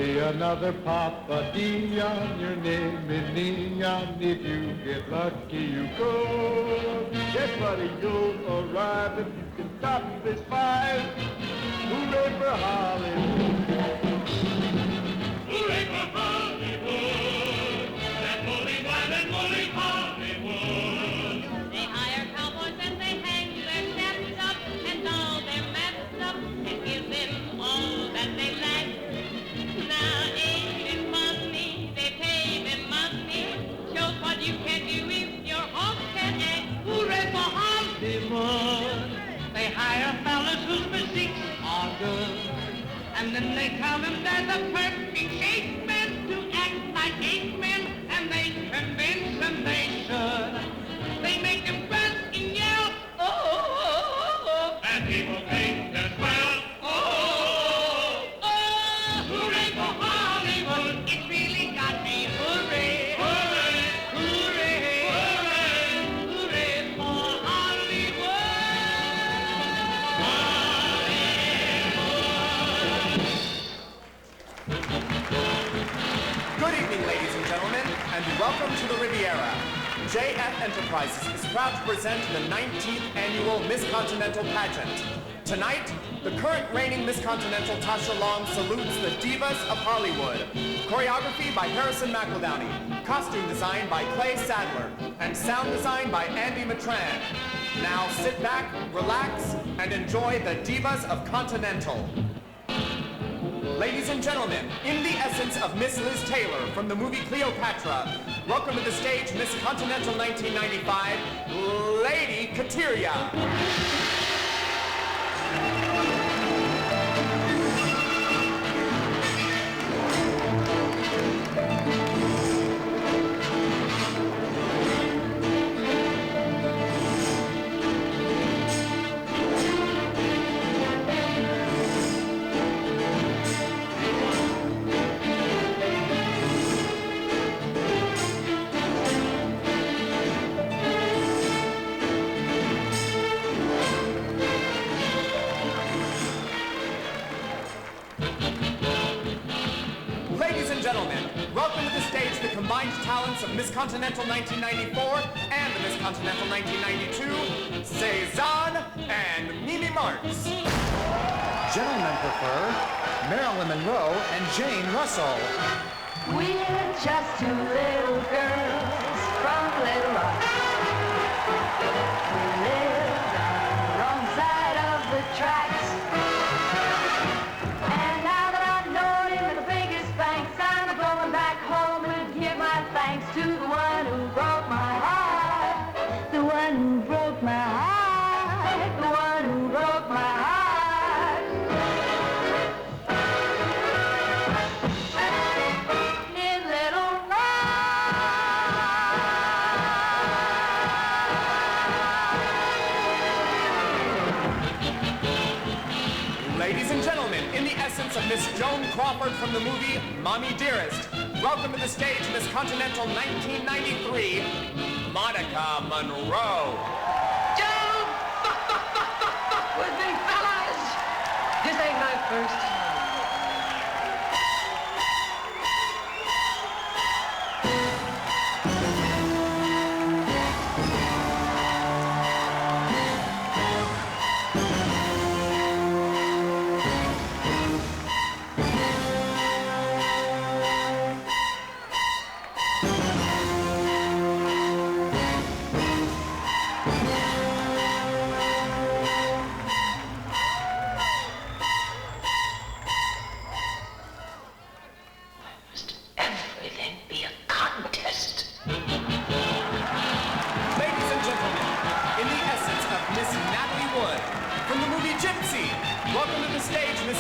Say another Papa D on your name in neon. If you get lucky, you go. Yes, buddy, you'll arrive if you can stop this fight. Hooray for Hollywood! Hooray for Hollywood! That woolly wine and woolly Hollywood! They hire cowboys and they hang their chaps up and all their messed up and give them all that they lack. Now ain't it funny? They pay them money. Shows what you can do if your horse can act. Hooray for Hollywood! They hire fellas whose physiques are good, and then they tell them they're the perfect eight men to act like eight men, and they convince them they should. They make them grunt and yell, oh, oh, oh, oh. And people think as well, Oh, oh, hooray for Hollywood! It really got me. Hooray! hooray, Hooray! hooray, Hooray for Hollywood! Good evening, ladies and gentlemen, and welcome to the Riviera. JF Enterprises is proud to present the 19th annual Miss Continental pageant. Tonight, the current reigning Miss Continental Tasha Long salutes the divas of Hollywood. Choreography by Harrison McEldowney, costume design by Clay Sadler, and sound design by Andy Matran. Now sit back, relax, and enjoy the divas of Continental. Ladies and gentlemen, in the essence of Miss Liz Taylor from the movie Cleopatra, welcome to the stage Miss Continental 1995, Lady Kateria. Welcome to the stage the combined talents of Miss Continental 1994 and the Miss Continental 1992, Cezanne and Mimi Marks. Gentlemen prefer Marilyn Monroe and Jane Russell. We're just two little girls from Little Rock. We live on the wrong side of the tracks. And now that I'm known in the biggest banks, I'm going back home and give my thanks to the one who broke my heart. The one who broke my heart. The one who broke my heart. In Little Ladies and gentlemen, in the essence of Miss Joan Crawford from the movie Mommy Dearest, welcome to the stage Miss Continental 1993, Monica Monroe. Joe! With me, fellas! This ain't my first time.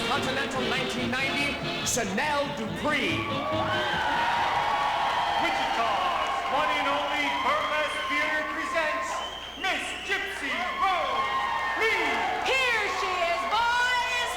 Continental 1990, Chanel Dupree. Wichita's one and only burlesque theater presents Miss Gypsy Rose Lee. Here she is, boys!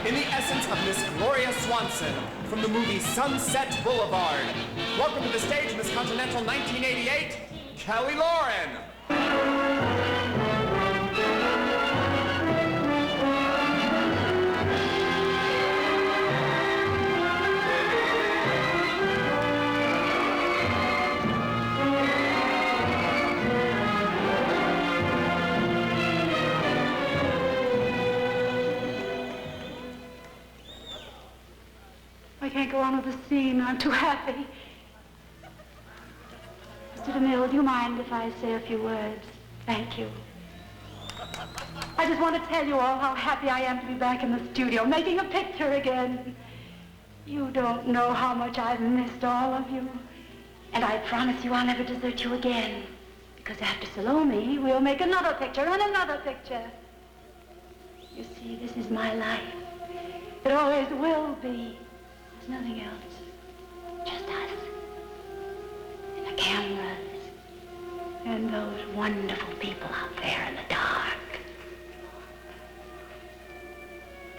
in the essence of Miss Gloria Swanson from the movie Sunset Boulevard. Welcome to the stage, Miss Continental 1988, Kelly Lauren. I can't go on with the scene. I'm too happy. Mr. DeMille, do you mind if I say a few words? Thank you. I just want to tell you all how happy I am to be back in the studio, making a picture again. You don't know how much I've missed all of you. And I promise you I'll never desert you again. Because after Salome, we'll make another picture and another picture. You see, this is my life. It always will be. There's nothing else. Just us. And the cameras. And those wonderful people out there in the dark.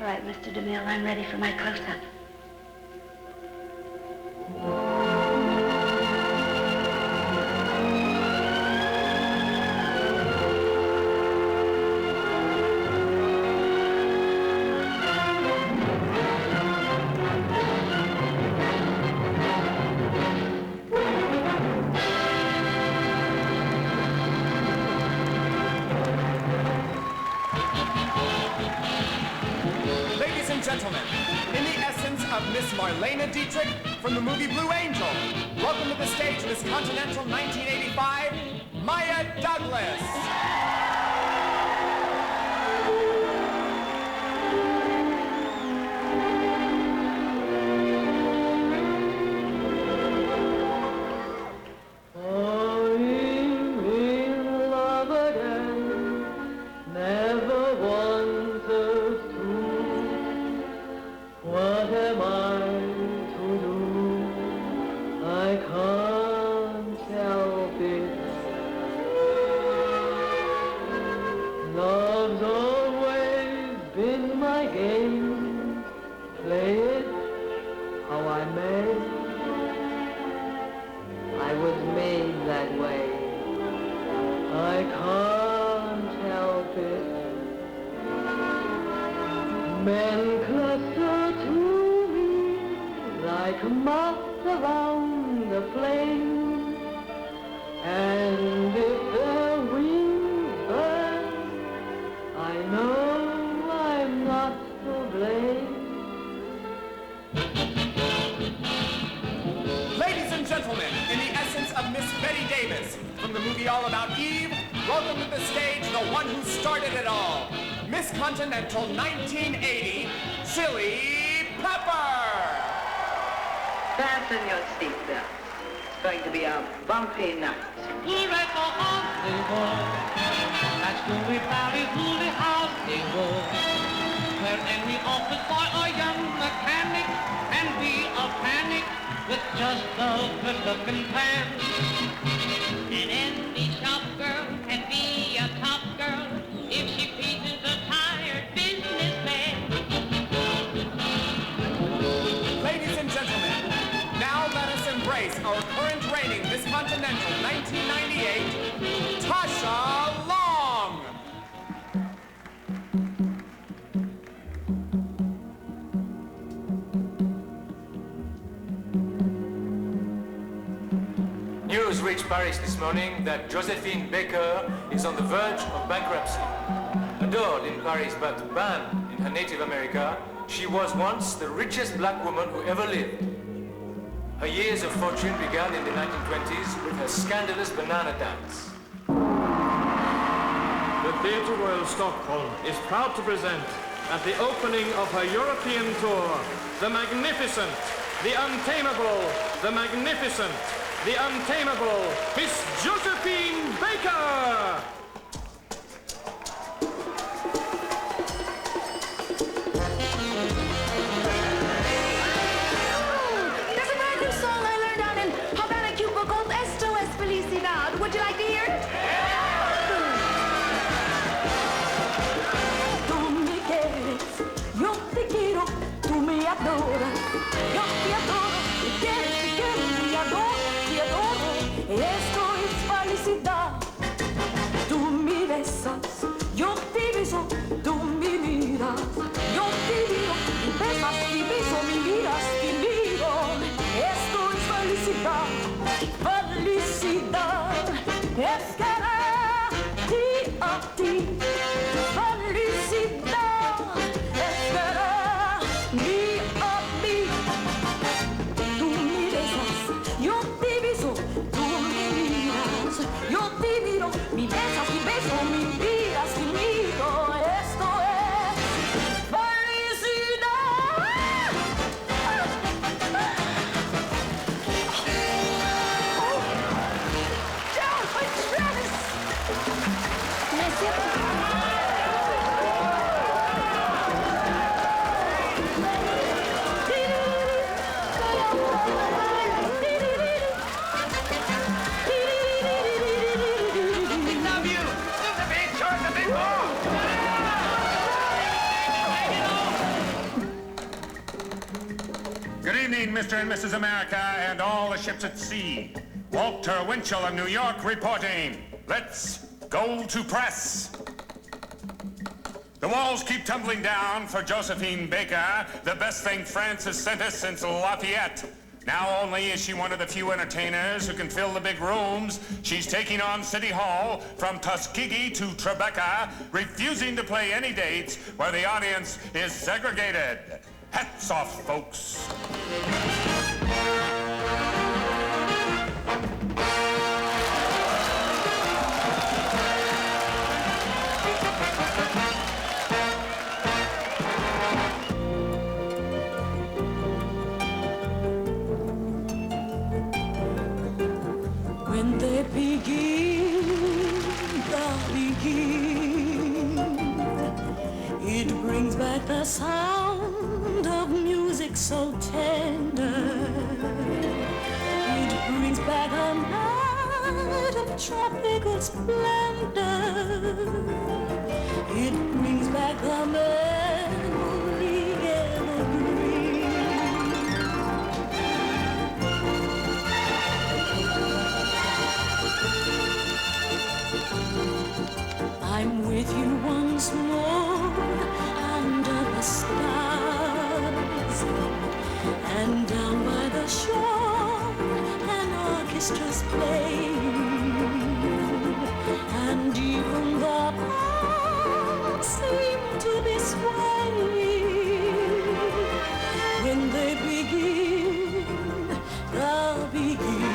All right, Mr. DeMille, I'm ready for my close-up. From the movie Blue Angel. Welcome to the stage, Miss Continental 1985, Maya Douglas. Miss Continental 1980, Chili Pepper! Fasten your seatbelts. It's going to be a bumpy night. Hooray for Hollywood! That's Louis Valley, Hooray Hollywood! Where any office boy or young mechanic can be a panic with just a good-looking plan. And any shop girl can be a top girl if she pleases a tired businessman. Ladies and gentlemen, now let us embrace our current reigning Miss Continental 1998, Tasha Long. News reached Paris this morning that Josephine Baker is on the verge of bankruptcy. Adored in Paris but banned in her native America, she was once the richest black woman who ever lived. Her years of fortune began in the 1920s with her scandalous banana dance. The Theatre Royal Stockholm is proud to present, at the opening of her European tour, the magnificent, the untamable, the magnificent, the untamable Miss Josephine Baker! There's a brand new song I learned down in Havana, Cuba called Esto es Felicidad. Would you like to hear it? ¿Dónde quieres? Yo te quiero tú me adoras, yo te adoro, y quieres que me adoro, te adoro. Esto es felicidad. Tú me besas, yo te beso, tú me miras, yo te miro, y besas, y beso, me miras, te miro. Esto es felicidad, felicidad. Es quererte a ti, felicidad. Es quererte a mí. Tú me besas, yo te beso, tú me miras, yo te miro, me besas, me beso, me miras, te miro. Esto es felicidad. Good evening, Mr. and Mrs. America and all the ships at sea. Walter Winchell of New York reporting. Let's go to press. The walls keep tumbling down for Josephine Baker, the best thing France has sent us since Lafayette. Now only is she one of the few entertainers who can fill the big rooms. She's taking on City Hall from Tuskegee to Tribeca, refusing to play any dates where the audience is segregated. Hats off, folks. When they begin, it brings back the sound of music so tender. It brings back a night of tropical splendor. It brings back a memory evergreen. I'm with you once more under the stars, and down by the shore an orchestra's playing, and even the palms seem to be swaying. When they begin, they'll begin.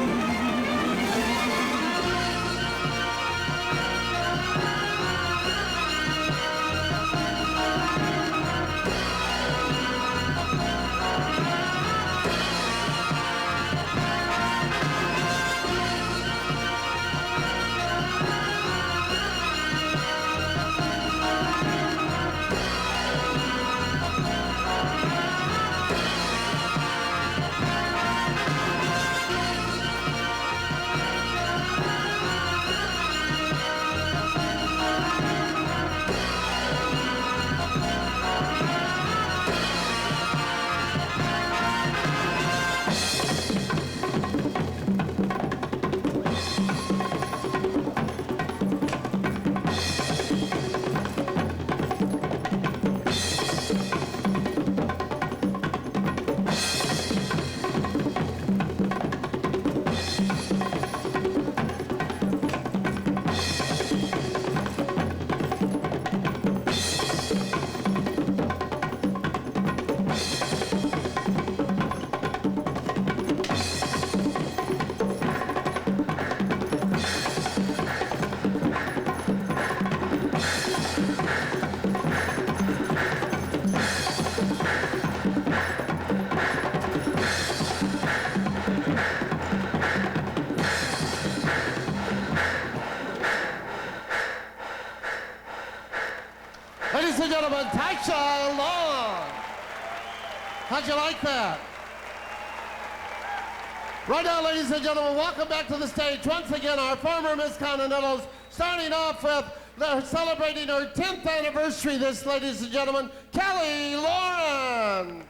Ladies and gentlemen, Tasha Long. How'd you like that? Right now, ladies and gentlemen, welcome back to the stage once again our former Miss Continentals, starting off with celebrating her 10th anniversary this, ladies and gentlemen, Kelly Lauren.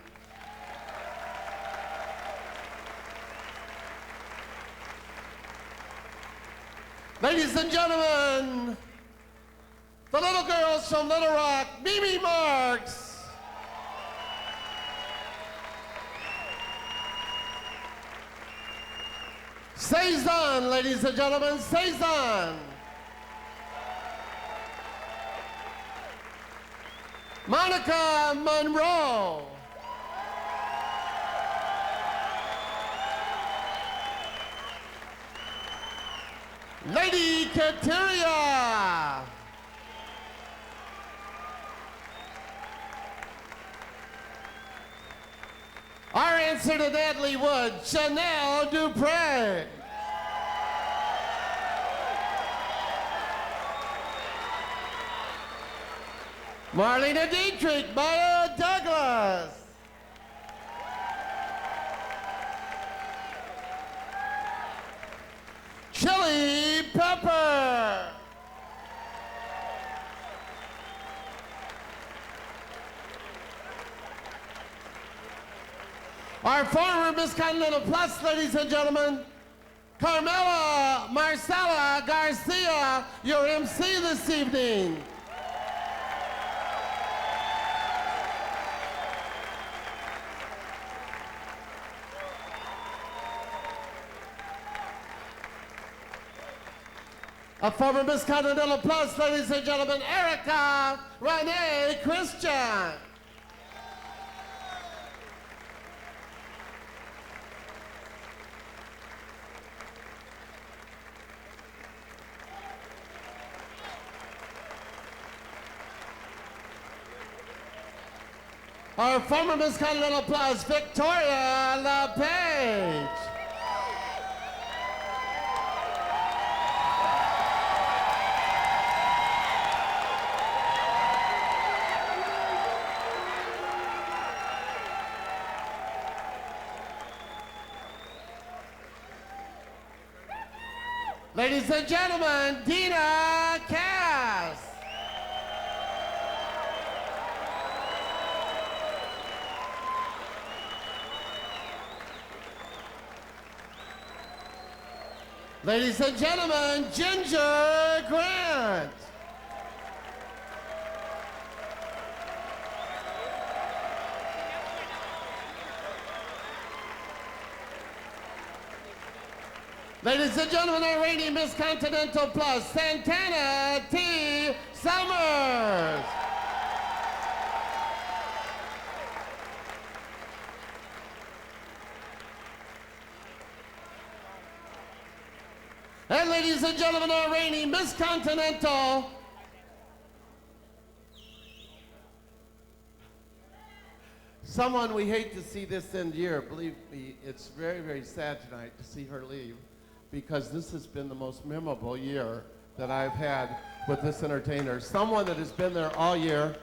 Ladies and gentlemen, the little girls from Little Rock, Mimi Marks. Saison, ladies and gentlemen, Saison. Monica Monroe. Lady Kateria. Our answer to Natalie Wood, Chanel Dupre. Marlena Dietrich, Maya Douglas. Chili Pepper. Our former Miss Continental Plus, ladies and gentlemen, Carmela Marcela Garcia, your MC this evening. A former Miss Continental Plus, ladies and gentlemen, Erica Renee Christian. Our former Miss Continental Plus, Victoria LePage. Ladies and gentlemen, Dina Cass. Ladies and gentlemen, Ginger Grant. Ladies and gentlemen, our reigning Miss Continental Plus, Santana T. Summers. And ladies and gentlemen, our reigning Miss Continental, someone we hate to see this end year. Believe me, it's very, very sad tonight to see her leave, because this has been the most memorable year that I've had with this entertainer. Someone that has been there all year,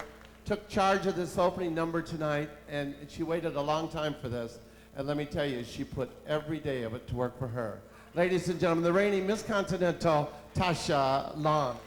took charge of this opening number tonight, and she waited a long time for this. And let me tell you, she put every day of it to work for her. Ladies and gentlemen, the reigning Miss Continental, Tasha Long.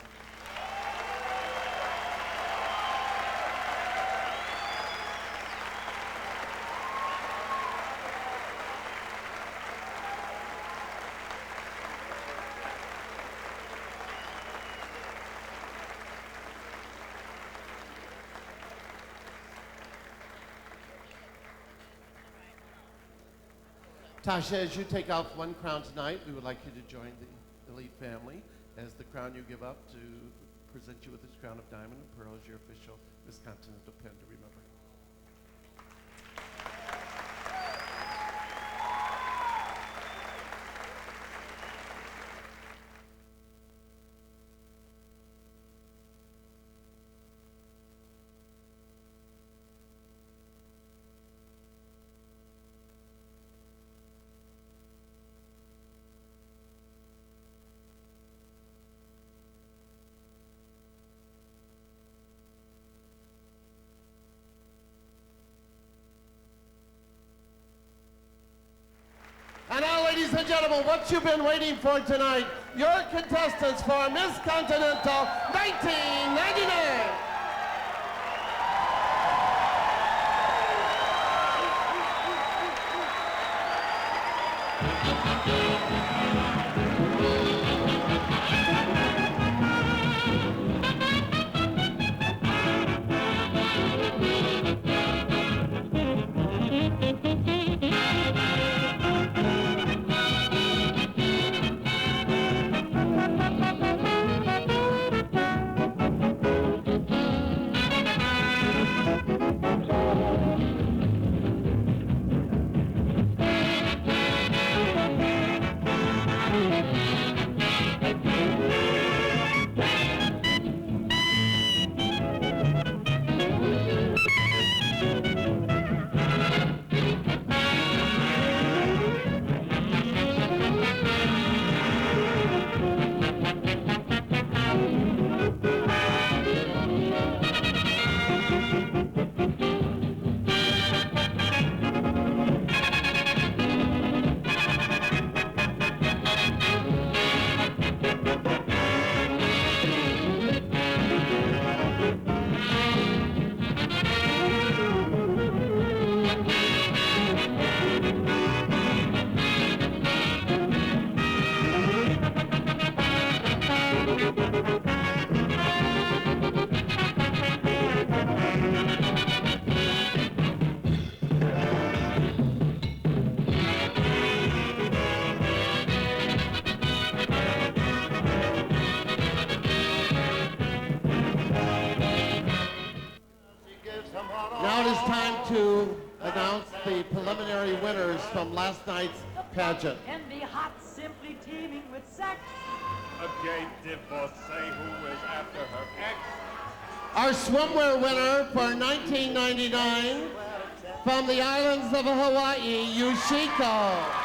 Tasha, as you take off one crown tonight, we would like you to join the elite family as the crown you give up to present you with this crown of diamond and pearl as your official Miss Continental pin to remember. And now, ladies and gentlemen, what you've been waiting for tonight, your contestants for Miss Continental 1999. the preliminary winners from last night's pageant. Can be hot, simply teeming with sex. A gay divorcee who is after her ex. Our swimwear winner for 1999 from the islands of Hawaii, Yushiko.